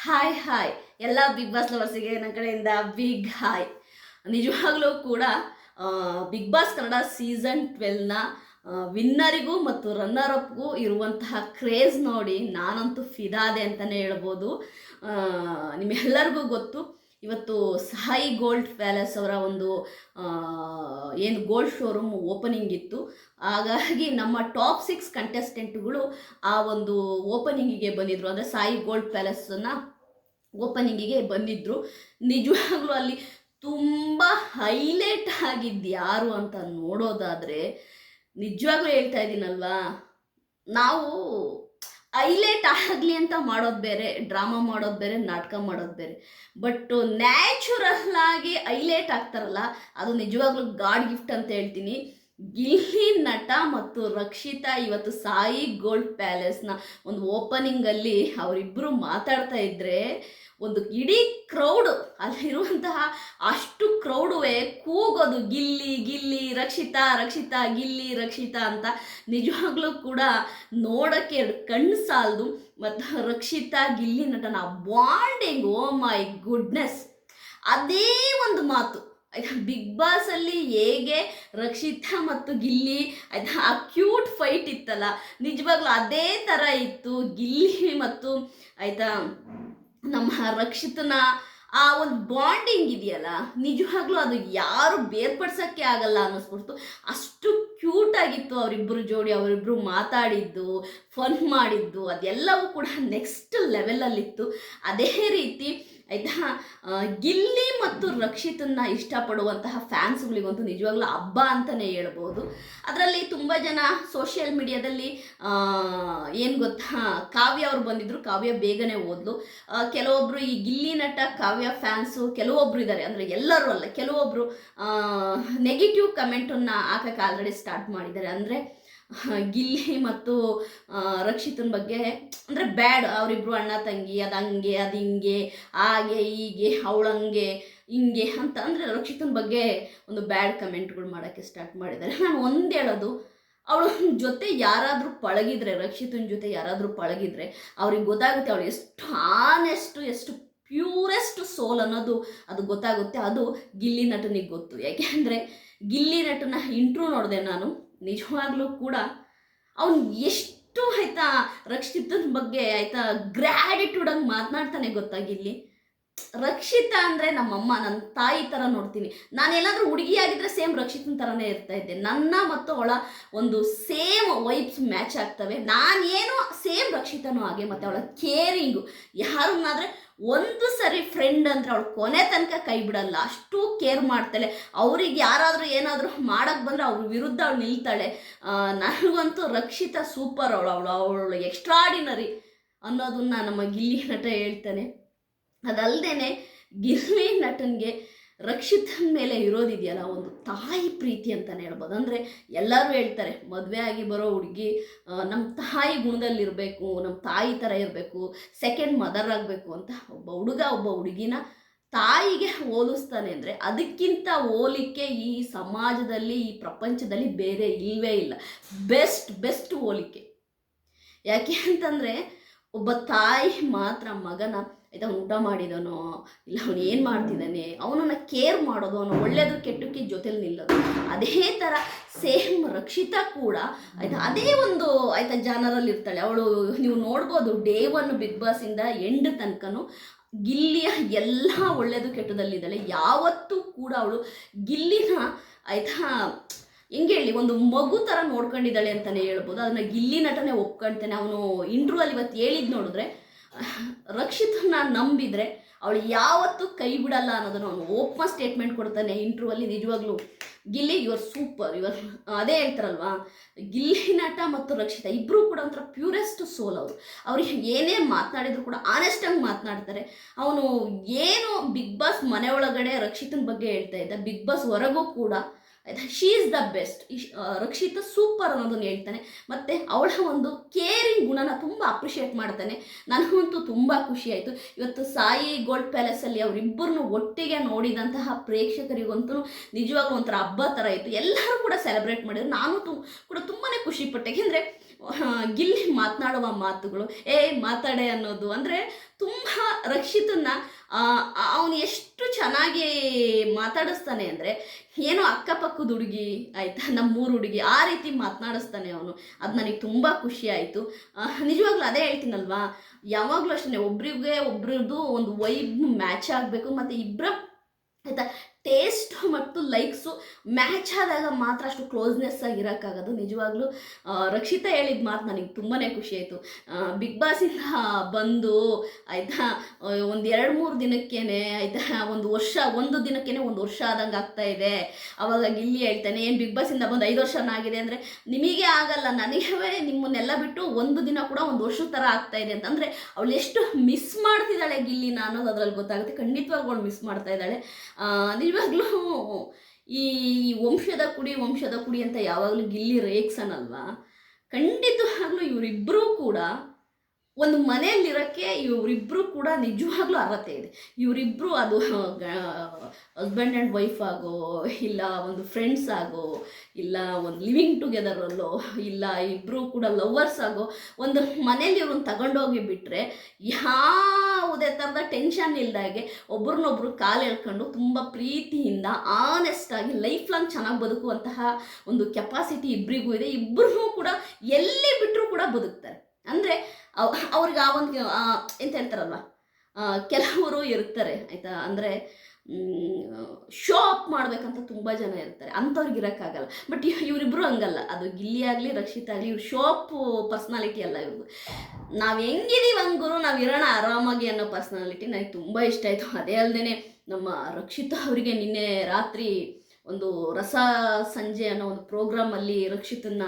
Hi hi ಎಲ್ಲ big boss ಲವರ್ಸಿಗೆ ನನ್ನ ಕಡೆಯಿಂದ ಬಿಗ್ ಹಾಯ್. ನಿಜವಾಗ್ಲೂ ಕೂಡ ಬಿಗ್ ಬಾಸ್ ಕನ್ನಡ ಸೀಸನ್ 12ನ ವಿನ್ನರಿಗೂ ಮತ್ತು ರನ್ನರ್ ಅಪ್ಗೂ ಇರುವಂತಹ ಕ್ರೇಜ್ ನೋಡಿ ನಾನಂತೂ ಫಿದಾದೆ ಅಂತಲೇ ಹೇಳ್ಬೋದು. ನಿಮ್ಮೆಲ್ಲರಿಗೂ ಗೊತ್ತು, ಇವತ್ತು ಸಾಯಿ ಗೋಲ್ಡ್ ಪ್ಯಾಲೇಸ್ ಅವರ ಒಂದು ಏನು ಗೋಲ್ಡ್ ಶೋರೂಮ್ ಓಪನಿಂಗ್ ಇತ್ತು. ಹಾಗಾಗಿ ನಮ್ಮ ಟಾಪ್ 6 ಕಂಟೆಸ್ಟೆಂಟ್ಗಳು ಆ ಒಂದು ಓಪನಿಂಗಿಗೆ ಬಂದಿದ್ರು. ಅಂದರೆ ಸಾಯಿ ಗೋಲ್ಡ್ ಪ್ಯಾಲೇಸನ್ನು ಓಪನಿಂಗಿಗೆ ಬಂದಿದ್ದರು. ನಿಜವಾಗ್ಲೂ ಅಲ್ಲಿ ತುಂಬ ಹೈಲೈಟ್ ಆಗಿದ್ದು ಯಾರು ಅಂತ ನೋಡೋದಾದರೆ, ನಿಜವಾಗ್ಲೂ ಹೇಳ್ತಾ ಇದ್ದೀನಲ್ವಾ, ನಾವು ಹೈಲೈಟ್ ಆಗಲಿ ಅಂತ ಮಾಡೋದು ಬೇರೆ, ಡ್ರಾಮಾ ಮಾಡೋದು ಬೇರೆ, ನಾಟಕ ಮಾಡೋದು ಬೇರೆ. ಬಟ್ ನ್ಯಾಚುರಲ್ ಆಗಿ ಹೈಲೈಟ್ ಆಗ್ತಾರಲ್ಲ, ಅದು ನಿಜವಾಗ್ಲೂ ಗಾಡ್ ಗಿಫ್ಟ್ ಅಂತ ಹೇಳ್ತೀನಿ. ಗಿಲ್ಲಿ ನಟ ಮತ್ತು ರಕ್ಷಿತಾ ಇವತ್ತು ಸಾಯಿ ಗೋಲ್ಡ್ ಪ್ಯಾಲೇಸ್ನ ಒಂದು ಓಪನಿಂಗಲ್ಲಿ ಅವರಿಬ್ಬರು ಮಾತಾಡ್ತಾ ಇದ್ದರೆ ಒಂದು ಇಡೀ ಕ್ರೌಡು, ಅಲ್ಲಿರುವಂತಹ ಅಷ್ಟು ಕ್ರೌಡುವೆ ಕೂಗೋದು ಗಿಲ್ಲಿ ಗಿಲ್ಲಿ ರಕ್ಷಿತಾ ರಕ್ಷಿತಾ ಗಿಲ್ಲಿ ರಕ್ಷಿತಾ ಅಂತ. ನಿಜವಾಗ್ಲೂ ಕೂಡ ನೋಡೋಕ್ಕೆ ಕಣ್ಣು ಸಾಲದು. ಮತ್ತು ರಕ್ಷಿತಾ ಗಿಲ್ಲಿ ನಟನ ಬಾಂಡಿಂಗ್, ಓ ಮೈ ಗುಡ್ನೆಸ್, ಅದೇ ಒಂದು ಮಾತು ಆಯ್ತಾ. ಬಿಗ್ ಬಾಸಲ್ಲಿ ಹೇಗೆ ರಕ್ಷಿತಾ ಮತ್ತು ಗಿಲ್ಲಿ ಆಯ್ತಾ ಆ ಕ್ಯೂಟ್ ಫೈಟ್ ಇತ್ತಲ್ಲ, ನಿಜವಾಗ್ಲೂ ಅದೇ ಥರ ಇತ್ತು. ಗಿಲ್ಲಿ ಮತ್ತು ಆಯ್ತಾ ನಮ್ಮ ರಕ್ಷಿತನ ಆ ಒಂದು ಬಾಂಡಿಂಗ್ ಇದೆಯಲ್ಲ, ನಿಜವಾಗ್ಲೂ ಅದು ಯಾರು ಬೇರ್ಪಡ್ಸೋಕ್ಕೆ ಆಗಲ್ಲ ಅನ್ನಿಸ್ಬಿಡ್ತು. ಅಷ್ಟು ಕ್ಯೂಟಾಗಿತ್ತು ಅವರಿಬ್ಬರು ಜೋಡಿ, ಅವರಿಬ್ಬರು ಮಾತಾಡಿದ್ದು, ಫನ್ ಮಾಡಿದ್ದು, ಅದೆಲ್ಲವೂ ಕೂಡ ನೆಕ್ಸ್ಟ್ ಲೆವೆಲಲ್ಲಿತ್ತು. ಅದೇ ರೀತಿ ಆಯಿತಾ ಗಿಲ್ಲಿ ಮತ್ತು ರಕ್ಷಿತನ್ನ ಇಷ್ಟಪಡುವಂತಹ ಫ್ಯಾನ್ಸ್ಗಳಿಗಂತೂ ನಿಜವಾಗ್ಲೂ ಹಬ್ಬ ಅಂತಲೇ ಹೇಳ್ಬೋದು. ಅದರಲ್ಲಿ ತುಂಬ ಜನ ಸೋಷಿಯಲ್ ಮೀಡಿಯಾದಲ್ಲಿ ಏನು ಗೊತ್ತಾ, ಕಾವ್ಯ ಅವ್ರು ಬಂದಿದ್ದರು, ಕಾವ್ಯ ಬೇಗನೆ ಓದ್ಲು. ಕೆಲವೊಬ್ಬರು ಈ ಗಿಲ್ಲಿ ನಟ ಕಾವ್ಯ ಫ್ಯಾನ್ಸು ಕೆಲವೊಬ್ರು ಇದ್ದಾರೆ, ಅಂದರೆ ಎಲ್ಲರೂ ಅಲ್ಲ, ಕೆಲವೊಬ್ಬರು ನೆಗೆಟಿವ್ ಕಮೆಂಟನ್ನು ಹಾಕೋಕ್ಕೆ ಆಲ್ರೆಡಿ ಸ್ಟಾರ್ಟ್ ಮಾಡಿದ್ದಾರೆ. ಅಂದರೆ ಗಿಲ್ಲಿ ಮತ್ತು ರಕ್ಷಿತನ ಬಗ್ಗೆ ಅಂದರೆ ಬ್ಯಾಡ್, ಅವರಿಬ್ರು ಅಣ್ಣ ತಂಗಿ, ಅದು ಹಂಗೆ ಅದು ಹಿಂಗೆ ಹಾಗೆ ಹೀಗೆ ಅವಳಂಗೆ ಹಿಂಗೆ ಅಂತ, ಅಂದರೆ ರಕ್ಷಿತನ ಬಗ್ಗೆ ಒಂದು ಬ್ಯಾಡ್ ಕಮೆಂಟ್ಗಳು ಮಾಡೋಕ್ಕೆ ಸ್ಟಾರ್ಟ್ ಮಾಡಿದ್ದಾರೆ. ನಾನು ಒಂದು ಹೇಳೋದು, ಅವಳ ಜೊತೆ ಯಾರಾದರೂ ಪಳಗಿದ್ರೆ, ರಕ್ಷಿತನ ಜೊತೆ ಯಾರಾದರೂ ಪಳಗಿದ್ರೆ ಅವ್ರಿಗೆ ಗೊತ್ತಾಗುತ್ತೆ ಅವಳು ಎಷ್ಟು ಆನೆಸ್ಟು, ಎಷ್ಟು ಪ್ಯೂರೆಸ್ಟ್ ಸೋಲ್ ಅನ್ನೋದು ಅದು ಗೊತ್ತಾಗುತ್ತೆ. ಅದು ಗಿಲ್ಲಿ ನಟನಿಗೆ ಗೊತ್ತು. ಯಾಕೆಂದರೆ ಗಿಲ್ಲಿ ನಟನ ಇಂಟ್ರೂ ನೋಡಿದೆ ನಾನು. ನಿಜವಾಗ್ಲೂ ಕೂಡ ಅವನು ಎಷ್ಟು ಆಯ್ತಾ ರಕ್ಷಿತನ ಬಗ್ಗೆ ಆಯ್ತಾ ಗ್ರ್ಯಾಟಿಟ್ಯೂಡಾಗಿ ಮಾತನಾಡ್ತಾನೆ ಗೊತ್ತಾಗಿಲ್ಲಿ. ರಕ್ಷಿತಾ ಅಂದರೆ ನಮ್ಮಮ್ಮ, ನನ್ನ ತಾಯಿ ಥರ ನೋಡ್ತೀನಿ. ನಾನು ಎಲ್ಲಾದರೂ ಹುಡುಗಿಯಾಗಿದ್ದರೆ ಸೇಮ್ ರಕ್ಷಿತನ ಥರನೇ ಇರ್ತಾ ಇದ್ದೆ. ನನ್ನ ಮತ್ತು ಅವಳ ಒಂದು ಸೇಮ್ ವೈಬ್ಸ್ ಮ್ಯಾಚ್ ಆಗ್ತವೆ. ನಾನೇನೋ ಸೇಮ್ ರಕ್ಷಿತನೂ ಹಾಗೆ. ಮತ್ತು ಅವಳ ಕೇರಿಂಗು, ಯಾರನ್ನಾದರೆ ಒಂದು ಸರಿ ಫ್ರೆಂಡ್ ಅಂದರೆ ಅವಳು ಕೊನೆ ತನಕ ಕೈ ಬಿಡಲ್ಲ, ಅಷ್ಟು ಕೇರ್ ಮಾಡ್ತಾಳೆ. ಅವ್ರಿಗೆ ಯಾರಾದರೂ ಏನಾದರೂ ಮಾಡೋಕ್ಕೆ ಬಂದರೆ ಅವ್ರ ವಿರುದ್ಧ ಅವಳು ನಿಲ್ತಾಳೆ. ನನಗಂತೂ ರಕ್ಷಿತಾ ಸೂಪರ್, ಅವಳು ಎಕ್ಸ್ಟ್ರಾಡಿನರಿ ಅನ್ನೋದನ್ನು ನಮ್ಮ ಗಿಲ್ಲಿ ನಟ ಹೇಳ್ತಾನೆ. ಅದಲ್ಲದೆ ಗಿಲ್ಲಿ ನಟನಿಗೆ ರಕ್ಷಿತನ ಮೇಲೆ ಇರೋದಿದೆಯಲ್ಲ ಒಂದು ತಾಯಿ ಪ್ರೀತಿ ಅಂತಲೇ ಹೇಳ್ಬೋದು. ಅಂದರೆ ಎಲ್ಲರೂ ಹೇಳ್ತಾರೆ, ಮದುವೆ ಆಗಿ ಬರೋ ಹುಡುಗಿ ನಮ್ಮ ತಾಯಿ ಗುಣದಲ್ಲಿರಬೇಕು, ನಮ್ಮ ತಾಯಿ ಥರ ಇರಬೇಕು, ಸೆಕೆಂಡ್ ಮದರ್ ಆಗಬೇಕು ಅಂತ. ಒಬ್ಬ ಹುಡುಗ ಒಬ್ಬ ಹುಡುಗಿನ ತಾಯಿಗೆ ಹೋಲಿಸ್ತಾನೆ ಅಂದರೆ ಅದಕ್ಕಿಂತ ಹೋಲಿಕೆ ಈ ಸಮಾಜದಲ್ಲಿ, ಈ ಪ್ರಪಂಚದಲ್ಲಿ ಬೇರೆ ಇಲ್ಲವೇ ಇಲ್ಲ. ಬೆಸ್ಟ್ ಹೋಲಿಕೆ. ಯಾಕೆ ಅಂತಂದರೆ ಒಬ್ಬ ತಾಯಿ ಮಾತ್ರ ಮಗನ ಆಯ್ತಾ ಊಟ ಮಾಡಿದನೋ ಇಲ್ಲ ಅವನು ಏನು ಮಾಡ್ತಿದ್ದಾನೆ ಅವನನ್ನು ಕೇರ್ ಮಾಡೋದು, ಅವನು ಒಳ್ಳೆಯದು ಕೆಟ್ಟಕ್ಕೆ ಜೊತೆಲಿ ನಿಲ್ಲೋದು. ಅದೇ ಥರ ಸೇಮ್ ರಕ್ಷಿತಾ ಕೂಡ ಆಯಿತಾ ಅದೇ ಒಂದು ಆಯಿತಾ ಜಾನರಲ್ಲಿ ಇರ್ತಾಳೆ ಅವಳು. ನೀವು ನೋಡ್ಬೋದು ಡೇ 1 ಬಿಗ್ ಬಾಸಿಂದ ಎಂಡ್ ತನಕನೂ ಗಿಲ್ಲಿಯ ಎಲ್ಲ ಒಳ್ಳೆಯದು ಕೆಟ್ಟದಲ್ಲಿದ್ದಾಳೆ. ಯಾವತ್ತೂ ಕೂಡ ಅವಳು ಗಿಲ್ಲಿನ ಆಯಿತಾ ಹೆಂಗೆ ಹೇಳಿ ಒಂದು ಮಗು ಥರ ನೋಡ್ಕೊಂಡಿದ್ದಾಳೆ ಅಂತಲೇ ಹೇಳ್ಬೋದು. ಅದನ್ನು ಗಿಲ್ಲಿ ನಟನೆ ಒಪ್ಕೊಳ್ತಾನೆ. ಅವನು ಇಂಟ್ರ್ಯೂವಲ್ಲಿ ಇವತ್ತು ಹೇಳಿದ್ದು ನೋಡಿದ್ರೆ, ರಕ್ಷಿತನ ನಂಬಿದರೆ ಅವಳು ಯಾವತ್ತೂ ಕೈ ಬಿಡಲ್ಲ ಅನ್ನೋದನ್ನು ಅವನು ಓಪನ್ ಸ್ಟೇಟ್ಮೆಂಟ್ ಕೊಡ್ತಾನೆ ಇಂಟ್ರ್ಯೂವಲ್ಲಿ. ನಿಜವಾಗ್ಲೂ ಗಿಲ್ಲಿ ಯುವರ್ ಸೂಪರ್. ಅದೇ ಹೇಳ್ತಾರಲ್ವಾ, ಗಿಲ್ಲಿ ನಟ ಮತ್ತು ರಕ್ಷಿತಾ ಇಬ್ಬರೂ ಕೂಡ ಒಂಥರ ಪ್ಯೂರೆಸ್ಟ್ ಸೋಲ್. ಅವ್ರಿಗೆ ಏನೇ ಮಾತನಾಡಿದ್ರು ಕೂಡ ಆನೆಸ್ಟಾಗಿ ಮಾತನಾಡ್ತಾರೆ. ಅವನು ಏನು ಬಿಗ್ ಬಾಸ್ ಮನೆ ಒಳಗಡೆ ರಕ್ಷಿತನ ಬಗ್ಗೆ ಹೇಳ್ತಾ ಇದ್ದ, ಬಿಗ್ ಬಾಸ್ ಹೊರಗೂ ಕೂಡ ಆಯಿತಾ she is the best, Rakshita super ಅನ್ನೋದನ್ನು ಹೇಳ್ತಾನೆ. ಮತ್ತು ಅವಳ ಒಂದು ಕೇರಿಂಗ್ ಗುಣನ ತುಂಬ ಅಪ್ರಿಷಿಯೇಟ್ ಮಾಡ್ತಾನೆ. ನನಗಂತೂ ತುಂಬ ಖುಷಿ ಆಯಿತು. ಇವತ್ತು ಸಾಯಿ ಗೋಲ್ಡ್ ಪ್ಯಾಲೇಸಲ್ಲಿ ಅವರಿಬ್ಬರನ್ನು ಒಟ್ಟಿಗೆ ನೋಡಿದಂತಹ ಪ್ರೇಕ್ಷಕರಿಗಂತೂ ನಿಜವಾಗ್ಲೂ ಒಂಥರ ಹಬ್ಬ ಥರ ಇತ್ತು. ಎಲ್ಲರೂ ಕೂಡ ಸೆಲೆಬ್ರೇಟ್ ಮಾಡಿದ್ರು. ನಾನು ಕೂಡ ತುಂಬಾ ಖುಷಿಪಟ್ಟೆ. ಏಕೆಂದರೆ ಗಿಲ್ಲಿ ಮಾತನಾಡುವ ಮಾತುಗಳು, ಮಾತಾಡೆ ಅನ್ನೋದು ಅಂದರೆ ತುಂಬ ರಕ್ಷಿತನ್ನ ಅವನು ಎಷ್ಟು ಚೆನ್ನಾಗಿ ಮಾತಾಡಿಸ್ತಾನೆ ಅಂದರೆ, ಏನೋ ಅಕ್ಕಪಕ್ಕದ ಹುಡುಗಿ ಆಯಿತಾ, ನಮ್ಮೂರು ಹುಡುಗಿ ಆ ರೀತಿ ಮಾತನಾಡಿಸ್ತಾನೆ ಅವನು. ಅದು ನನಗೆ ತುಂಬ ಖುಷಿ ಆಯಿತು. ನಿಜವಾಗ್ಲೂ ಅದೇ ಹೇಳ್ತೀನಲ್ವಾ, ಯಾವಾಗಲೂ ಅಷ್ಟೇ ಒಬ್ರಿಗೆ ಒಬ್ರದ್ದು ಒಂದು ವೈಬ್ ಮ್ಯಾಚ್ ಆಗಬೇಕು, ಮತ್ತು ಇಬ್ಬರ ಆಯಿತಾ ಟೇಸ್ಟ್ ಮತ್ತು ಲೈಕ್ಸು ಮ್ಯಾಚ್ ಆದಾಗ ಮಾತ್ರ ಅಷ್ಟು ಕ್ಲೋಸ್ನೆಸ್ ಆಗಿರೋಕ್ಕಾಗೋದು. ನಿಜವಾಗ್ಲೂ ರಕ್ಷಿತಾ ಹೇಳಿದ ಮಾತು ನನಗೆ ತುಂಬಾ ಖುಷಿ ಆಯಿತು. ಬಿಗ್ ಬಾಸಿಂದ ಬಂದು ಆಯಿತಾ ಒಂದು 2-3 ದಿನಕ್ಕೇ ಆಯಿತಾ ಒಂದು ದಿನಕ್ಕೇ 1 ವರ್ಷ ಆದಂಗೆ ಆಗ್ತಾಯಿದೆ. ಆವಾಗ ಗಿಲ್ಲಿ ಹೇಳ್ತಾನೆ, ಏನು ಬಿಗ್ ಬಾಸಿಂದ ಬಂದು 5 ವರ್ಷನ ಆಗಿದೆ ಅಂದರೆ ನಿಮಗೆ ಆಗಲ್ಲ, ನನಗೆ ನಿಮ್ಮನ್ನೆಲ್ಲ ಬಿಟ್ಟು 1 ದಿನ ಕೂಡ 1 ವರ್ಷದ ಥರ ಆಗ್ತಾಯಿದೆ ಅಂತಂದರೆ ಅವಳು ಎಷ್ಟು ಮಿಸ್ ಮಾಡ್ತಿದ್ದಾಳೆ ಗಿಲ್ಲಿನ ಅನ್ನೋದು ಅದರಲ್ಲಿ ಗೊತ್ತಾಗುತ್ತೆ. ಖಂಡಿತವಾಗ್ಲೂ ಅವಳು ಮಿಸ್ ಮಾಡ್ತಾ ಇದ್ದಾಳೆ. ನಿಜವಾಗ್ಲೂ ಈ ವಂಶದ ಕುಡಿ ಅಂತ ಯಾವಾಗಲೂ ಗಿಲ್ಲಿ ರೇಗ್ಸನಲ್ವಾ, ಖಂಡಿತವಾಗ್ಲೂ ಇವರಿಬ್ಬರೂ ಕೂಡ ಒಂದು ಮನೆಯಲ್ಲಿರೋಕ್ಕೆ ಇವರಿಬ್ಬರು ಕೂಡ ನಿಜವಾಗ್ಲೂ ಅರ್ಹತೆ ಇದೆ. ಇವರಿಬ್ಬರು ಅದು ಹಸ್ಬೆಂಡ್ ಆ್ಯಂಡ್ ವೈಫ್ ಆಗೋ, ಇಲ್ಲ ಒಂದು ಫ್ರೆಂಡ್ಸ್ ಆಗೋ, ಇಲ್ಲ ಒಂದು ಲಿವಿಂಗ್ ಟುಗೆದರಲ್ಲೋ, ಇಲ್ಲ ಇಬ್ಬರು ಕೂಡ ಲವ್ವರ್ಸ್ ಆಗೋ, ಒಂದು ಮನೇಲಿ ಇವ್ರನ್ನ ತಗೊಂಡೋಗಿ ಬಿಟ್ಟರೆ ಯಾವುದೇ ಥರದ ಟೆನ್ಷನ್ ಇಲ್ದಾಗೆ ಒಬ್ರನ್ನೊಬ್ರು ಕಾಲು ಎಳ್ಕೊಂಡು ತುಂಬ ಪ್ರೀತಿಯಿಂದ ಆನೆಸ್ಟಾಗಿ ಲೈಫ್ ಲಾಂಗ್ ಚೆನ್ನಾಗಿ ಬದುಕುವಂತಹ ಒಂದು ಕೆಪಾಸಿಟಿ ಇಬ್ಬರಿಗೂ ಇದೆ. ಇಬ್ಬರೂ ಕೂಡ ಎಲ್ಲಿ ಬಿಟ್ಟರೂ ಕೂಡ ಬದುಕ್ತಾರೆ. ಅಂದರೆ ಅವ್ರಿಗೆ ಆ ಒಂದು ಎಂತ ಹೇಳ್ತಾರಲ್ವ, ಕೆಲವರು ಇರ್ತಾರೆ ಆಯಿತಾ, ಅಂದರೆ ಶೋ ಅಪ್ ಮಾಡಬೇಕಂತ ತುಂಬ ಜನ ಇರ್ತಾರೆ, ಅಂಥವ್ರಿಗೆ ಇರೋಕ್ಕಾಗಲ್ಲ. ಬಟ್ ಇವರಿಬ್ಬರು ಹಂಗಲ್ಲ. ಅದು ಗಿಲ್ಲಿ ಆಗಲಿ ರಕ್ಷಿತಾ ಆಗಲಿ, ಇವ್ರು ಶೋ ಅಪ್ ಪರ್ಸ್ನಾಲಿಟಿ ಅಲ್ಲ ಇವ್ರದ್ದು. ನಾವು ಹೆಂಗಿದೀವಿ ಹಂಗರು ನಾವು ಇರೋಣ ಆರಾಮಾಗಿ ಅನ್ನೋ ಪರ್ಸ್ನಾಲಿಟಿ ನನಗೆ ತುಂಬ ಇಷ್ಟ ಆಯಿತು. ಅದೇ ಅಲ್ಲದೆ ನಮ್ಮ ರಕ್ಷಿತಾ ಅವರಿಗೆ ನಿನ್ನೆ ರಾತ್ರಿ ಒಂದು ರಸ ಸಂಜೆ ಅನ್ನೋ ಒಂದು ಪ್ರೋಗ್ರಾಮಲ್ಲಿ ರಕ್ಷಿತನ್ನ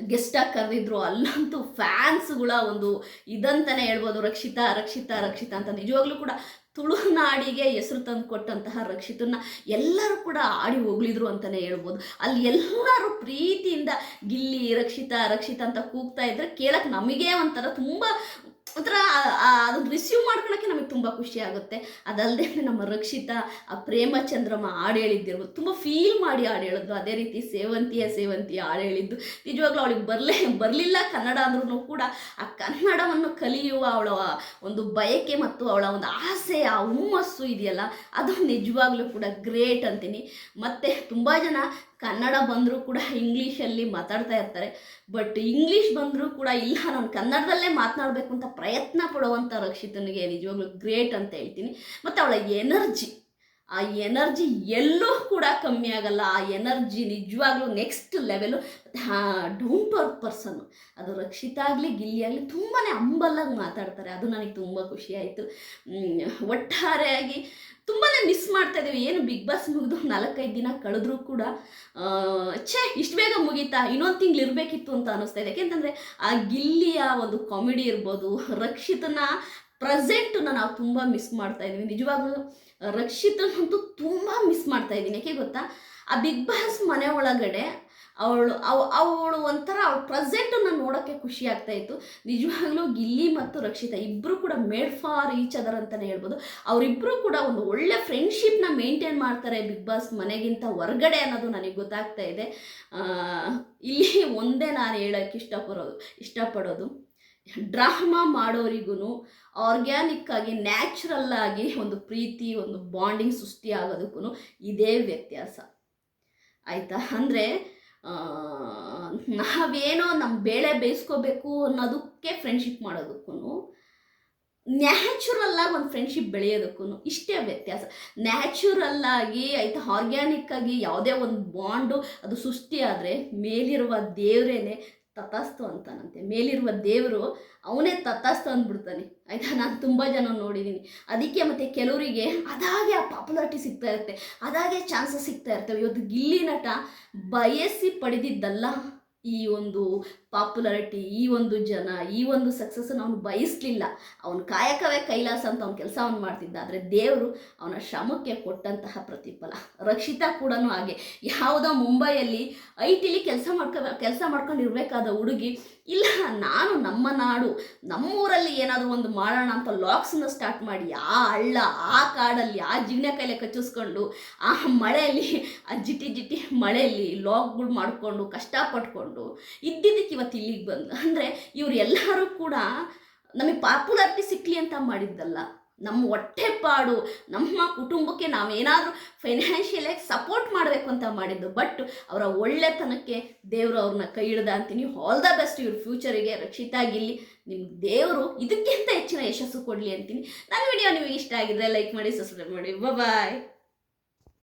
ಗೆಸ್ಟಾಗಿ ಕರೆದಿದ್ರು. ಅಲ್ಲಂತೂ ಫ್ಯಾನ್ಸ್ಗಳ ಒಂದು ಇದಂತಲೇ ಹೇಳ್ಬೋದು, ರಕ್ಷಿತಾ ರಕ್ಷಿತಾ ರಕ್ಷಿತಾ ಅಂತ. ನಿಜವಾಗ್ಲೂ ಕೂಡ ತುಳುನಾಡಿಗೆ ಹೆಸರು ತಂದು ಕೊಟ್ಟಂತಹ ರಕ್ಷಿತನ್ನ ಎಲ್ಲರೂ ಕೂಡ ಆಡಿ ಹೋಗ್ಲಿದ್ರು ಅಂತಲೇ ಹೇಳ್ಬೋದು. ಅಲ್ಲಿ ಎಲ್ಲರೂ ಪ್ರೀತಿಯಿಂದ ಗಿಲ್ಲಿ ರಕ್ಷಿತಾ ರಕ್ಷಿತಾ ಅಂತ ಕೂಗ್ತಾ ಇದ್ರೆ ಕೇಳಕ್ಕೆ ನಮಗೇ ಒಂಥರ ಅದನ್ನು ರಿಸೀವ್ ಮಾಡ್ಕೊಳಕ್ಕೆ ನಮಗೆ ತುಂಬ ಖುಷಿ ಆಗುತ್ತೆ. ಅದಲ್ಲದೆ ನಮ್ಮ ರಕ್ಷಿತಾ ಆ ಪ್ರೇಮ ಚಂದ್ರಮ್ಮ ಹಾಡು ಹೇಳಿದ್ದಿರ್ಬೋದು, ತುಂಬ ಫೀಲ್ ಮಾಡಿ ಹಾಡು ಹೇಳಿದ್ರು. ಅದೇ ರೀತಿ ಸೇವಂತಿಯ ಹಾಡು ಹೇಳಿದ್ದು ನಿಜವಾಗ್ಲೂ ಅವಳಿಗೆ ಬರಲಿಲ್ಲ ಕನ್ನಡ ಅಂದ್ರೂ ಕೂಡ ಆ ಕನ್ನಡವನ್ನು ಕಲಿಯುವ ಅವಳ ಒಂದು ಬಯಕೆ ಮತ್ತು ಅವಳ ಒಂದು ಆಸೆ, ಆ ಹುಮ್ಮಸ್ಸು ಇದೆಯಲ್ಲ, ಅದು ನಿಜವಾಗ್ಲೂ ಕೂಡ ಗ್ರೇಟ್ ಅಂತೀನಿ. ಮತ್ತು ತುಂಬ ಜನ ಕನ್ನಡ ಬಂದರೂ ಕೂಡ ಇಂಗ್ಲೀಷಲ್ಲಿ ಮಾತಾಡ್ತಾ ಇರ್ತಾರೆ. ಬಟ್ ಇಂಗ್ಲೀಷ್ ಬಂದರೂ ಕೂಡ ಇಲ್ಲ, ನಾನು ಕನ್ನಡದಲ್ಲೇ ಮಾತನಾಡಬೇಕು ಅಂತ ಪ್ರಯತ್ನ ಪಡುವಂಥ ರಕ್ಷಿತನಿಗೆ ನಿಜವಾಗ್ಲೂ ಗ್ರೇಟ್ ಅಂತ ಹೇಳ್ತೀನಿ. ಮತ್ತು ಅವಳ ಆ ಎನರ್ಜಿ ಎಲ್ಲೂ ಕೂಡ ಕಮ್ಮಿ ಆಗಲ್ಲ. ಆ ಎನರ್ಜಿ ನಿಜವಾಗ್ಲೂ next level. Down to earth person. ಅದು ರಕ್ಷಿತಾ ಆಗಲಿ ಗಿಲ್ಲಿ ಆಗಲಿ ತುಂಬಾ ಹಂಬಲಾಗಿ ಮಾತಾಡ್ತಾರೆ. ಅದು ನನಗೆ ತುಂಬ ಖುಷಿ ಆಯಿತು. ಒಟ್ಟಾರೆಯಾಗಿ ತುಂಬಾ ಮಿಸ್ ಮಾಡ್ತಾಯಿದ್ದೀವಿ. ಏನು ಬಿಗ್ ಬಾಸ್ ಮುಗಿದು 4-5 ದಿನ ಕಳೆದ್ರೂ ಕೂಡ ಇಷ್ಟು ಬೇಗ ಮುಗೀತಾ, ಇನ್ನೊಂದು ತಿಂಗಳು ಇರಬೇಕಿತ್ತು ಅಂತ ಅನ್ನಿಸ್ತಾ ಇದೆ. ಯಾಕೆಂತಂದರೆ ಆ ಗಿಲ್ಲಿಯ ಒಂದು ಕಾಮಿಡಿ ಇರ್ಬೋದು, ರಕ್ಷಿತನ ಪ್ರೆಸೆಂಟನ್ನ ನಾವು ತುಂಬ ಮಿಸ್ ಮಾಡ್ತಾಯಿದ್ದೀವಿ. ನಿಜವಾಗ್ಲೂ ರಕ್ಷಿತನಂತೂ ತುಂಬ ಮಿಸ್ ಮಾಡ್ತಾಯಿದ್ದೀನಿ. ಯಾಕೆ ಗೊತ್ತಾ, ಆ ಬಿಗ್ ಬಾಸ್ ಮನೆ ಒಳಗಡೆ ಅವಳು ಒಂಥರ ಅವಳ ಪ್ರೆಸೆಂಟನ್ನು ನೋಡೋಕ್ಕೆ ಖುಷಿ ಆಗ್ತಾಯಿತ್ತು. ನಿಜವಾಗ್ಲೂ ಗಿಲ್ಲಿ ಮತ್ತು ರಕ್ಷಿತಾ ಇಬ್ಬರು ಕೂಡ ಮೇಡ್ ಫಾರ್ ಈಚ್ ಅದರ್ ಅಂತಲೇ ಹೇಳ್ಬೋದು. ಅವರಿಬ್ಬರು ಕೂಡ ಒಂದು ಒಳ್ಳೆ ಫ್ರೆಂಡ್ಶಿಪ್ನ ಮೇಂಟೈನ್ ಮಾಡ್ತಾರೆ ಬಿಗ್ ಬಾಸ್ ಮನೆಗಿಂತ ಹೊರಗಡೆ ಅನ್ನೋದು ನನಗೆ ಗೊತ್ತಾಗ್ತಾ ಇದೆ. ಇಲ್ಲಿ ಒಂದೇ ನಾನು ಹೇಳೋಕ್ಕೆ ಇಷ್ಟಪಡೋದು, ಡ್ರಾಮಾ ಮಾಡೋರಿಗೂ ಆರ್ಗ್ಯಾನಿಕ್ಕಾಗಿ ನ್ಯಾಚುರಲ್ಲಾಗಿ ಒಂದು ಪ್ರೀತಿ, ಒಂದು ಬಾಂಡಿಂಗ್ ಸೃಷ್ಟಿ ಆಗೋದಕ್ಕೂ ಇದೇ ವ್ಯತ್ಯಾಸ ಆಯಿತಾ. ಅಂದರೆ ನಾವೇನೋ ನಮ್ಮ ಬೇಳೆ ಬೇಯಿಸ್ಕೋಬೇಕು ಅನ್ನೋದಕ್ಕೆ ಫ್ರೆಂಡ್ಶಿಪ್ ಮಾಡೋದಕ್ಕೂ, ನ್ಯಾಚುರಲ್ಲಾಗಿ ಒಂದು ಫ್ರೆಂಡ್ಶಿಪ್ ಬೆಳೆಯೋದಕ್ಕೂ ಇಷ್ಟೇ ವ್ಯತ್ಯಾಸ. ನ್ಯಾಚುರಲ್ಲಾಗಿ ಆಯಿತಾ ಆರ್ಗ್ಯಾನಿಕ್ಕಾಗಿ ಯಾವುದೇ ಒಂದು ಬಾಂಡು ಅದು ಸೃಷ್ಟಿ ಆದರೆ ಮೇಲಿರುವ ದೇವರೇನೆ ತಥಾಸ್ತು ಅಂತಾನಂತೆ. ಮೇಲಿರುವ ದೇವರು ಅವನೇ ತಥಾಸ್ತು ಅಂದ್ಬಿಡ್ತಾನೆ ಆಯಿತಾ. ನಾನು ತುಂಬ ಜನ ನೋಡಿದ್ದೀನಿ. ಅದಕ್ಕೆ ಮತ್ತು ಕೆಲವರಿಗೆ ಅದಾಗೆ ಆ ಪಾಪ್ಯುಲಾರಿಟಿ ಸಿಗ್ತಾ ಇರುತ್ತೆ, ಅದಾಗೆ ಚಾನ್ಸಸ್ ಸಿಗ್ತಾ ಇರ್ತವೆ. ಇವತ್ತು ಗಿಲ್ಲಿ ನಟ ಬಯಸಿ ಪಡೆದಿದ್ದಲ್ಲ ಈ ಒಂದು ಪಾಪ್ಯುಲಾರಿಟಿ, ಈ ಒಂದು ಜನ, ಈ ಒಂದು ಸಕ್ಸಸ್ಸನ್ನು ಅವನು ಬಯಸಲಿಲ್ಲ. ಅವನ ಕಾಯಕವೇ ಕೈಲಾಸ ಅಂತ ಅವ್ನು ಕೆಲಸ ಮಾಡ್ತಿದ್ದ. ಆದರೆ ದೇವರು ಅವನ ಶ್ರಮಕ್ಕೆ ಕೊಟ್ಟಂತಹ ಪ್ರತಿಫಲ. ರಕ್ಷಿತಾ ಕೂಡ ಹಾಗೆ. ಯಾವುದೋ ಮುಂಬೈಯಲ್ಲಿ IT ಕೆಲಸ ಮಾಡ್ಕೊಂಡು ಇರಬೇಕಾದ ಹುಡುಗಿ, ಇಲ್ಲ ನಾನು ನಮ್ಮ ನಾಡು ನಮ್ಮೂರಲ್ಲಿ ಏನಾದರೂ ಒಂದು ಮಾಡೋಣ ಅಂತ ಲಾಕ್ಸನ್ನ ಸ್ಟಾರ್ಟ್ ಮಾಡಿ ಆ ಹಳ್ಳ ಆ ಕಾಡಲ್ಲಿ ಆ ಜಿಗ್ನೆ ಕೈಲೆ ಕಚ್ಚಿಸ್ಕೊಂಡು ಆ ಮಳೆಯಲ್ಲಿ ಆ ಜಿಟಿ ಮಳೆಯಲ್ಲಿ ಲಾಕ್ಗಳು ಮಾಡಿಕೊಂಡು ಕಷ್ಟಪಟ್ಕೊಂಡು ಇದ್ದಿದ್ದಕ್ಕೆ ಇವತ್ತು ಇಲ್ಲಿಗೆ ಬಂದು. ಅಂದರೆ ಇವ್ರು ಎಲ್ಲರೂ ಕೂಡ ನಮಗೆ ಪಾಪ್ಯುಲಾರಿಟಿ ಸಿಕ್ಕಲಿ ಅಂತ ಮಾಡಿದ್ದಲ್ಲ, ನಮ್ಮ ಹೊಟ್ಟೆಪಾಡು, ನಮ್ಮ ಕುಟುಂಬಕ್ಕೆ ನಾವೇನಾದರೂ ಫೈನಾನ್ಷಿಯಲಾಗಿ ಸಪೋರ್ಟ್ ಮಾಡಬೇಕು ಅಂತ ಮಾಡಿದ್ದು. ಬಟ್ ಅವರ ಒಳ್ಳೆತನಕ್ಕೆ ದೇವರು ಅವ್ರನ್ನ ಕೈ ಹಿಡ್ದ ಅಂತೀನಿ. ಆಲ್ ದ ಬೆಸ್ಟ್ ಇವ್ರ ಫ್ಯೂಚರಿಗೆ. ರಕ್ಷಿತಾ ಗಿಲ್ಲಿ, ನಿಮ್ಮ ದೇವರು ಇದಕ್ಕಿಂತ ಹೆಚ್ಚಿನ ಯಶಸ್ಸು ಕೊಡಲಿ ಅಂತೀನಿ. ನನ್ನ ವಿಡಿಯೋ ನಿಮಗೆ ಇಷ್ಟ ಆಗಿದ್ರೆ ಲೈಕ್ ಮಾಡಿ, ಸಬ್ಸ್ಕ್ರೈಬ್ ಮಾಡಿ. ಬಾಯ್.